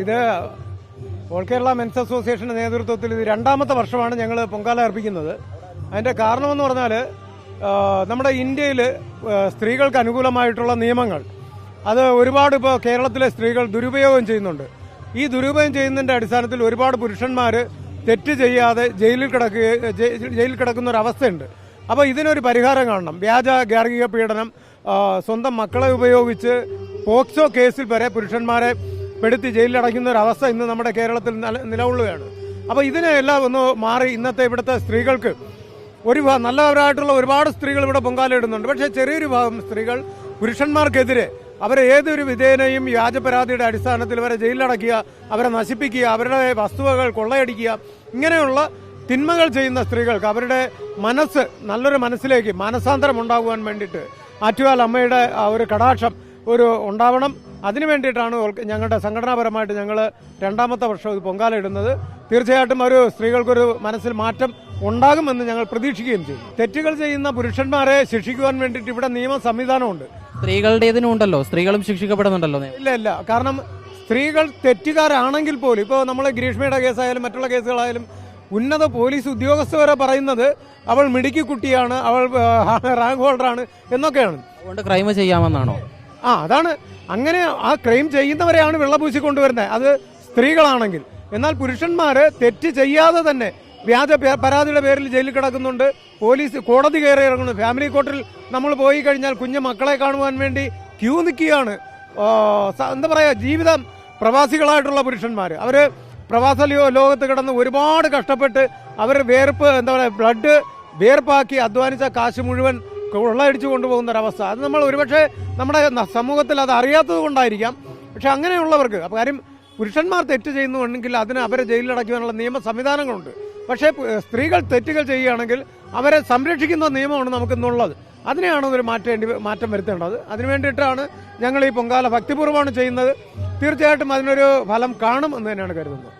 ഇത് all Kerala men's അസോസിയേഷന്റെ നേതൃത്വത്തിൽ ഇത് രണ്ടാമത്തെ വർഷമാണ് ഞങ്ങൾ പൊങ്കാല അർപ്പിക്കുന്നത്. അതിന്റെ കാരണമെന്ന് പറഞ്ഞാൽ നമ്മുടെ ഇന്ത്യയിൽ സ്ത്രീകൾക്ക് അനുകൂലമായിട്ടുള്ള നിയമങ്ങൾ അത് ഒരുപാട് ഇപ്പോൾ കേരളത്തിലെ സ്ത്രീകൾ ദുരുപയോഗം ചെയ്യുന്നുണ്ട്. ഈ ദുരുപയോഗം ചെയ്യുന്നതിന്റെ അടിസ്ഥാനത്തിൽ ഒരുപാട് പുരുഷന്മാർ തെറ്റ് ചെയ്യാതെ ജയിലിൽ കിടക്കുന്ന ഒരു അവസ്ഥയുണ്ട്. അപ്പോൾ ഇതിനൊരു പരിഹാരം കാണണം. വ്യാജ ഗാർഹിക പീഡനം, സ്വന്തം മക്കളെ ഉപയോഗിച്ച് പോക്സോ കേസിൽ വരെ പുരുഷന്മാരെ പെടുത്തി ജയിലിലടയ്ക്കുന്ന ഒരു അവസ്ഥ ഇന്ന് നമ്മുടെ കേരളത്തിൽ നിലകൊള്ളുകയാണ്. അപ്പോൾ ഇതിനെല്ലാം ഒന്ന് മാറി ഇന്നത്തെ ഇവിടുത്തെ സ്ത്രീകൾക്ക് നല്ലവരായിട്ടുള്ള ഒരുപാട് സ്ത്രീകൾ ഇവിടെ പൊങ്കാലയിടുന്നുണ്ട്. പക്ഷേ ചെറിയൊരു ഭാഗം സ്ത്രീകൾ പുരുഷന്മാർക്കെതിരെ അവരെ ഏതൊരു വിധേനയും വ്യാജ പരാതിയുടെ അടിസ്ഥാനത്തിൽ അവരെ ജയിലിലടക്കുക, അവരെ നശിപ്പിക്കുക, അവരുടെ വസ്തുവകൾ കൊള്ളയടിക്കുക, ഇങ്ങനെയുള്ള തിന്മകൾ ചെയ്യുന്ന സ്ത്രീകൾക്ക് അവരുടെ മനസ്സ് നല്ലൊരു മനസ്സിലേക്ക് മാനസാന്തരം ഉണ്ടാകുവാൻ വേണ്ടിയിട്ട് ആറ്റുകാൽ അമ്മയുടെ ഒരു കടാക്ഷം ഉണ്ടാവണം. അതിനു വേണ്ടിയിട്ടാണ് ഞങ്ങളുടെ സംഘടനാപരമായിട്ട് ഞങ്ങൾ രണ്ടാമത്തെ വർഷം ഇത് പൊങ്കാല ഇടുന്നത്. തീർച്ചയായിട്ടും ഒരു സ്ത്രീകൾക്കൊരു മനസ്സിൽ മാറ്റം ഉണ്ടാകുമെന്ന് ഞങ്ങൾ പ്രതീക്ഷിക്കുകയും ചെയ്യും. തെറ്റുകൾ ചെയ്യുന്ന പുരുഷന്മാരെ ശിക്ഷിക്കുവാൻ വേണ്ടിയിട്ട് ഇവിടെ നിയമ സംവിധാനമുണ്ട്. സ്ത്രീകളുടേതിനും ഉണ്ടല്ലോ, സ്ത്രീകളും ശിക്ഷിക്കപ്പെടുന്നുണ്ടല്ലോ. ഇല്ല, കാരണം സ്ത്രീകൾ തെറ്റുകാരാണെങ്കിൽ പോലും ഇപ്പോൾ നമ്മൾ ഗ്രീഷ്മയുടെ കേസായാലും മറ്റുള്ള കേസുകളായാലും ഉന്നത പോലീസ് ഉദ്യോഗസ്ഥർ വരെ പറയുന്നത് അവൾ മിടുക്കി കുട്ടിയാണ്, അവൾ റാങ്ക് ഹോൾഡറാണ് എന്നൊക്കെയാണ്. അതുകൊണ്ട് ക്രൈം ചെയ്യാമെന്നാണോ? അതാണ്. അങ്ങനെ ആ ക്രൈം ചെയ്യുന്നവരെയാണ് വെള്ളപൂശി കൊണ്ടുവരുന്നത്, അത് സ്ത്രീകളാണെങ്കിൽ. എന്നാൽ പുരുഷന്മാര് തെറ്റ് ചെയ്യാതെ തന്നെ വ്യാജ പരാതിയുടെ പേരിൽ ജയിലിൽ കിടക്കുന്നുണ്ട്. പോലീസ് കോടതി കയറി ഇറങ്ങുന്നു. ഫാമിലി കോർട്ടിൽ നമ്മൾ പോയി കഴിഞ്ഞാൽ കുഞ്ഞു മക്കളെ കാണുവാൻ വേണ്ടി ക്യൂ നിൽക്കുകയാണ്. എന്താ പറയാ, ജീവിതം പ്രവാസികളായിട്ടുള്ള പുരുഷന്മാർ അവര് പ്രവാസ ലോകത്ത് കിടന്ന് ഒരുപാട് കഷ്ടപ്പെട്ട് അവർ ബ്ലഡ് വേർപ്പാക്കി അധ്വാനിച്ച കാശ് മുഴുവൻ കൊള്ളയടിച്ചു കൊണ്ടുപോകുന്ന ഒരവസ്ഥ. അത് നമ്മൾ ഒരുപക്ഷെ നമ്മുടെ സമൂഹത്തിൽ അത് അറിയാത്തത് കൊണ്ടായിരിക്കാം. പക്ഷെ അങ്ങനെയുള്ളവർക്ക് കാര്യം പുരുഷന്മാർ തെറ്റ് ചെയ്യുന്നുണ്ടെങ്കിൽ അതിന് അവരെ ജയിലിലടയ്ക്കുവാനുള്ള നിയമ സംവിധാനങ്ങളുണ്ട്. പക്ഷേ സ്ത്രീകൾ തെറ്റുകൾ ചെയ്യുകയാണെങ്കിൽ അവരെ സംരക്ഷിക്കുന്ന നിയമമാണ് നമുക്കിന്നുള്ളത്. അതിനെയാണ് ഒരു മാറ്റം വരുത്തേണ്ടത്. അതിനു വേണ്ടിയിട്ടാണ് ഞങ്ങൾ ഈ പൊങ്കാല ഭക്തിപൂർവ്വമാണ് ചെയ്യുന്നത്. തീർച്ചയായിട്ടും അതിനൊരു ഫലം കാണും എന്ന് തന്നെയാണ് കരുതുന്നത്.